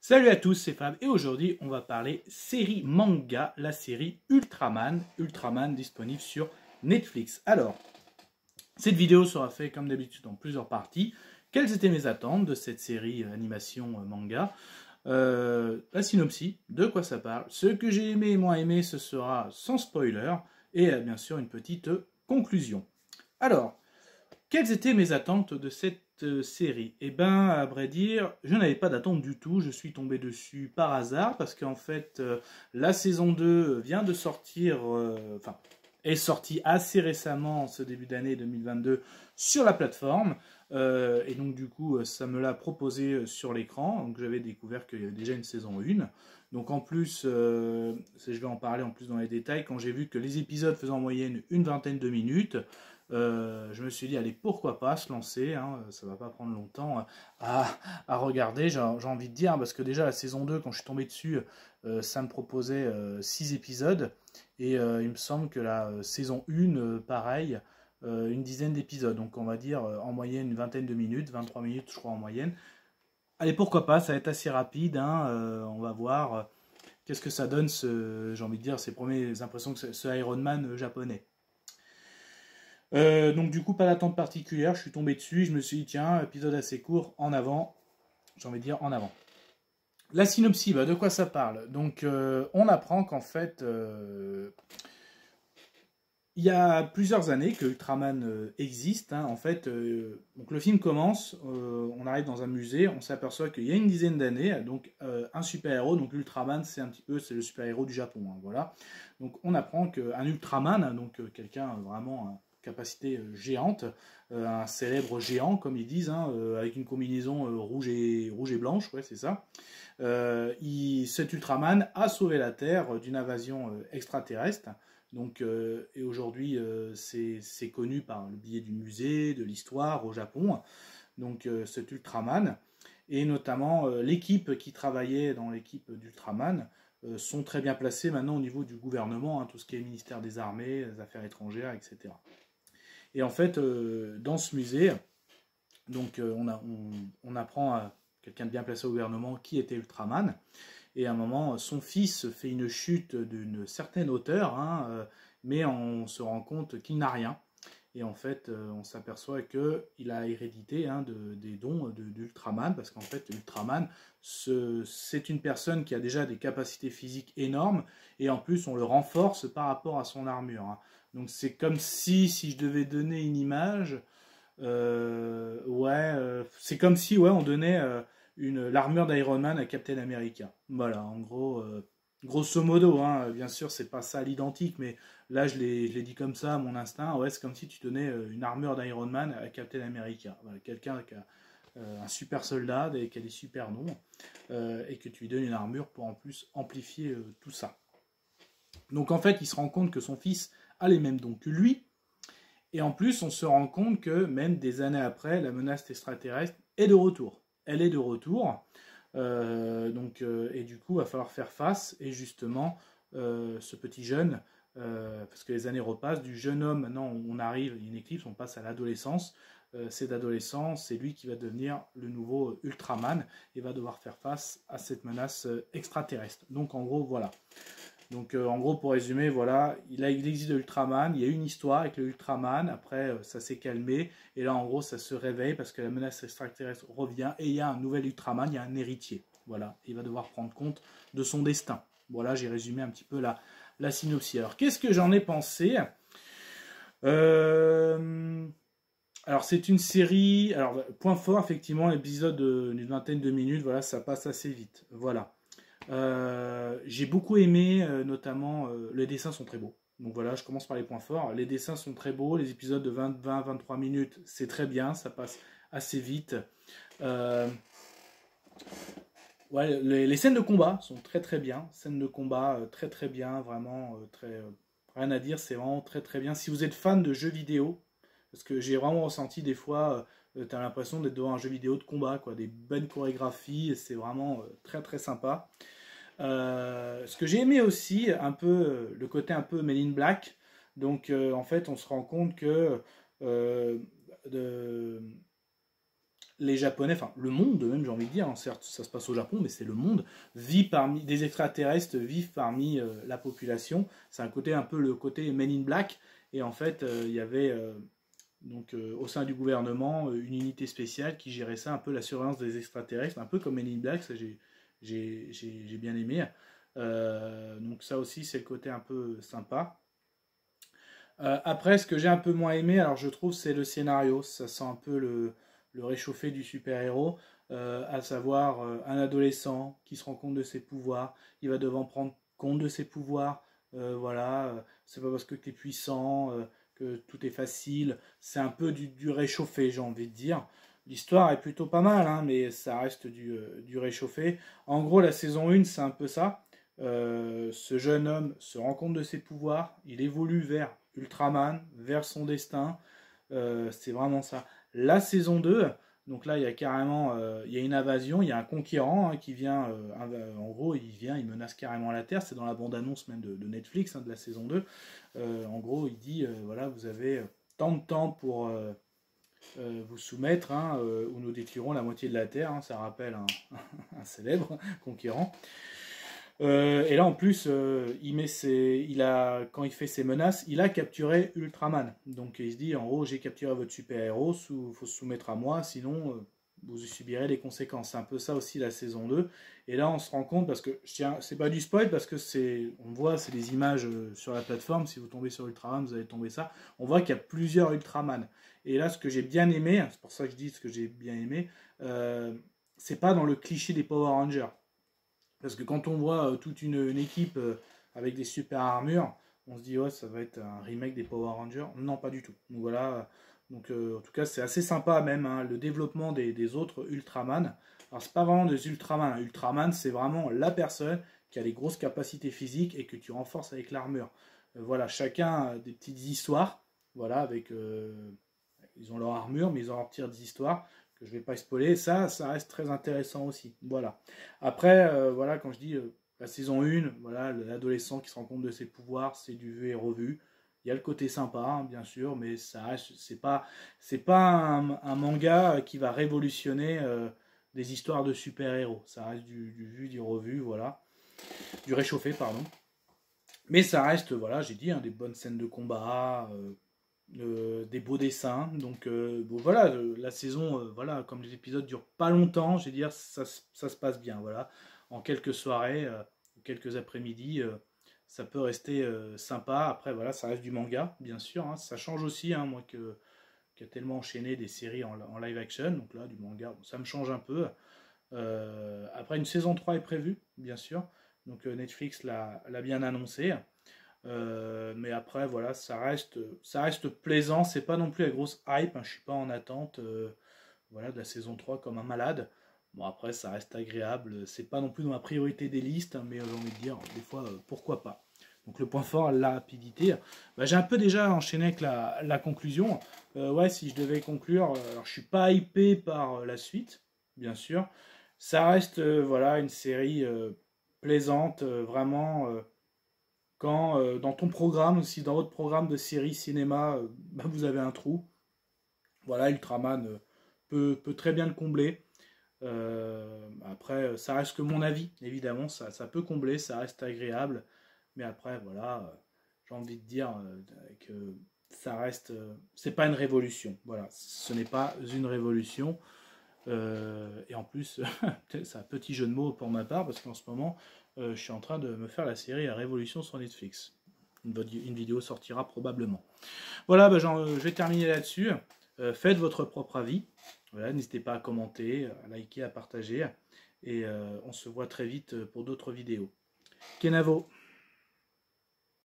Salut à tous, c'est Fab et aujourd'hui on va parler série manga, la série Ultraman, disponible sur Netflix. Alors, cette vidéo sera faite comme d'habitude en plusieurs parties. Quelles étaient mes attentes de cette série animation manga, la synopsis, de quoi ça parle, ce que j'ai aimé et moins aimé, ce sera sans spoiler, et bien sûr une petite conclusion. Alors, quelles étaient mes attentes de cette série? Eh bien, à vrai dire, je n'avais pas d'attente du tout. Je suis tombé dessus par hasard parce qu'en fait, la saison 2 vient de sortir, est sortie assez récemment, ce début d'année 2022, sur la plateforme. Et donc, du coup, ça me l'a proposé sur l'écran. Donc, j'avais découvert qu'il y avait déjà une saison 1. Donc, en plus, je vais en parler en plus dans les détails. Quand j'ai vu que les épisodes faisaient en moyenne une vingtaine de minutes, je me suis dit, allez, pourquoi pas se lancer, hein, ça va pas prendre longtemps à regarder, j'ai envie de dire, hein, parce que déjà la saison 2, quand je suis tombé dessus, ça me proposait 6 épisodes, et il me semble que la saison 1, pareil, une dizaine d'épisodes, donc on va dire en moyenne une vingtaine de minutes, 23 minutes je crois en moyenne. Allez, pourquoi pas, ça va être assez rapide, hein, on va voir qu'est-ce que ça donne, j'ai envie de dire, ces premières impressions que ce Iron Man japonais. Donc du coup, pas d'attente particulière, je suis tombé dessus, je me suis dit, tiens, épisode assez court, en avant, j'ai envie de dire en avant. La synopsis, de quoi ça parle? Donc on apprend qu'en fait, il y a plusieurs années que Ultraman existe, hein, en fait, donc le film commence, on arrive dans un musée, on s'aperçoit qu'il y a une dizaine d'années, donc un super-héros, donc Ultraman c'est un petit peu, c'est le super-héros du Japon, hein, voilà. Donc on apprend qu'un Ultraman, hein, donc quelqu'un vraiment capacité géante, un célèbre géant comme ils disent, hein, avec une combinaison rouge et blanche, ouais c'est ça. Cet Ultraman a sauvé la Terre d'une invasion extraterrestre. Donc, et aujourd'hui, c'est connu par le biais du musée, de l'histoire au Japon. Donc, cet Ultraman, et notamment l'équipe qui travaillait dans l'équipe d'Ultraman, sont très bien placés maintenant au niveau du gouvernement, hein, tout ce qui est ministère des Armées, des Affaires étrangères, etc. Et en fait, dans ce musée, donc, on apprend à quelqu'un de bien placé au gouvernement qui était Ultraman. Et à un moment, son fils fait une chute d'une certaine hauteur, hein, mais on se rend compte qu'il n'a rien. Et en fait, on s'aperçoit qu'il a hérédité, hein, des dons d'Ultraman, parce qu'en fait, Ultraman, c'est une personne qui a déjà des capacités physiques énormes, et en plus, on le renforce par rapport à son armure, hein. Donc c'est comme si je devais donner une image, c'est comme si on donnait l'armure d'Iron Man à Captain America. Voilà, en gros, grosso modo, hein, bien sûr, c'est pas ça à l'identique, mais là, je l'ai dit comme ça, à mon instinct. Ouais, c'est comme si tu donnais une armure d'Iron Man à Captain America. Voilà, quelqu'un qui a un super soldat et qui a des super noms, et que tu lui donnes une armure pour en plus amplifier tout ça. Donc en fait, il se rend compte que son fils a les mêmes dons que lui, et en plus, on se rend compte que même des années après, la menace extraterrestre est de retour. Elle est de retour. Et du coup, il va falloir faire face. Et justement, ce petit jeune, parce que les années repassent, du jeune homme, maintenant on arrive, il y a une éclipse, on passe à l'adolescence. C'est d'adolescence, c'est lui qui va devenir le nouveau Ultraman et va devoir faire face à cette menace extraterrestre. Donc en gros, voilà. Donc en gros, pour résumer, voilà, il existe de Ultraman, il y a une histoire avec le Ultraman, après ça s'est calmé, et là en gros ça se réveille parce que la menace extraterrestre revient, et il y a un nouvel Ultraman, il y a un héritier, voilà, il va devoir prendre compte de son destin. Voilà, j'ai résumé un petit peu la synopsis. Alors qu'est-ce que j'en ai pensé? Alors c'est une série, alors point fort effectivement, l'épisode d'une vingtaine de minutes, voilà, ça passe assez vite, voilà. J'ai beaucoup aimé, notamment, les dessins sont très beaux. Donc voilà, je commence par les points forts. Les dessins sont très beaux, les épisodes de 20-23 minutes, c'est très bien, ça passe assez vite. Les scènes de combat sont très très bien. Scènes de combat très très bien, vraiment rien à dire, c'est vraiment très très bien. Si vous êtes fan de jeux vidéo, parce que j'ai vraiment ressenti des fois, tu as l'impression d'être devant un jeu vidéo de combat, quoi, des bonnes chorégraphies, c'est vraiment très très sympa. Ce que j'ai aimé aussi, un peu le côté un peu Men in Black. Donc en fait, on se rend compte que les Japonais, enfin le monde même, j'ai envie de dire, hein, certes ça se passe au Japon, mais c'est le monde, vit parmi, des extraterrestres vivent parmi la population. C'est un côté un peu le côté Men in Black, et en fait il y avait donc au sein du gouvernement une unité spéciale qui gérait ça, un peu la surveillance des extraterrestres, un peu comme Men in Black, ça j'ai bien aimé. Donc ça aussi c'est le côté un peu sympa. Après, ce que j'ai un peu moins aimé, alors je trouve, c'est le scénario. Ça sent un peu le réchauffé du super-héros, à savoir un adolescent qui se rend compte de ses pouvoirs, il va devoir prendre compte de ses pouvoirs. Voilà, c'est pas parce que tu es puissant que tout est facile. C'est un peu du réchauffé, j'ai envie de dire. L'histoire est plutôt pas mal, hein, mais ça reste du réchauffé. En gros, la saison 1, c'est un peu ça. Ce jeune homme se rend compte de ses pouvoirs, il évolue vers Ultraman, vers son destin, c'est vraiment ça. La saison 2, donc là il y a carrément il y a une invasion, il y a un conquérant hein, qui vient, en gros il menace carrément la Terre, c'est dans la bande-annonce même de Netflix hein, de la saison 2. En gros il dit voilà vous avez tant de temps pour vous soumettre hein, ou nous détruirons la moitié de la Terre, hein, ça rappelle un célèbre conquérant. Et là en plus, quand il fait ses menaces, il a capturé Ultraman. Donc il se dit en gros j'ai capturé votre super-héros, il faut se soumettre à moi, sinon vous subirez les conséquences. C'est un peu ça aussi la saison 2. Et là on se rend compte, parce que c'est pas du spoil, parce que on voit, c'est des images sur la plateforme, si vous tombez sur Ultraman, vous allez tomber ça. On voit qu'il y a plusieurs Ultraman. Et là ce que j'ai bien aimé, c'est pour ça que je dis ce que j'ai bien aimé, c'est pas dans le cliché des Power Rangers. Parce que quand on voit toute une équipe avec des super armures, on se dit ouais ça va être un remake des Power Rangers. Non pas du tout. Donc voilà. Donc en tout cas c'est assez sympa même hein, le développement des autres Ultraman. Alors c'est pas vraiment des Ultraman. Ultraman c'est vraiment la personne qui a les grosses capacités physiques et que tu renforces avec l'armure. Voilà, chacun a des petites histoires. Voilà, avec ils ont leur armure mais ils ont leur petites histoires que je ne vais pas spoiler, ça reste très intéressant aussi. Voilà. Après, voilà, quand je dis la saison 1, voilà, l'adolescent qui se rend compte de ses pouvoirs, c'est du vu et revu. Il y a le côté sympa, hein, bien sûr, mais ça reste, c'est pas un manga qui va révolutionner des histoires de super-héros. Ça reste du vu, du revu, voilà. Du réchauffé, pardon. Mais ça reste, voilà, j'ai dit, hein, des bonnes scènes de combat, des beaux dessins. Donc bon, voilà, la saison, voilà, comme les épisodes durent pas longtemps, je vais dire, ça se passe bien. Voilà, en quelques soirées, quelques après-midi, ça peut rester sympa. Après, voilà, ça reste du manga, bien sûr. Hein, ça change aussi, hein, moi qui a tellement enchaîné des séries en live action. Donc là, du manga, bon, ça me change un peu. Après, une saison 3 est prévue, bien sûr. Donc Netflix l'a bien annoncé. Mais après, voilà, ça reste plaisant. C'est pas non plus la grosse hype. Hein, je suis pas en attente voilà, de la saison 3 comme un malade. Bon, après, ça reste agréable. C'est pas non plus dans la priorité des listes, hein, mais j'ai envie de dire, des fois, pourquoi pas. Donc, le point fort, la rapidité. Bah, j'ai un peu déjà enchaîné avec la conclusion. Ouais, si je devais conclure, alors je suis pas hypé par la suite, bien sûr. Ça reste, voilà, une série plaisante, vraiment. Quand dans ton programme, si dans votre programme de série cinéma, bah, vous avez un trou, voilà, Ultraman peut très bien le combler. Après, ça reste que mon avis, évidemment, ça peut combler, ça reste agréable. Mais après, voilà, j'ai envie de dire que ça reste. C'est pas une révolution. Voilà, ce n'est pas une révolution. Et en plus, c'est un petit jeu de mots pour ma part, parce qu'en ce moment, je suis en train de me faire la série La Révolution sur Netflix. Une vidéo sortira probablement. Voilà, bah, je vais terminer là-dessus. Faites votre propre avis. Voilà, n'hésitez pas à commenter, à liker, à partager. Et on se voit très vite pour d'autres vidéos. Kenavo.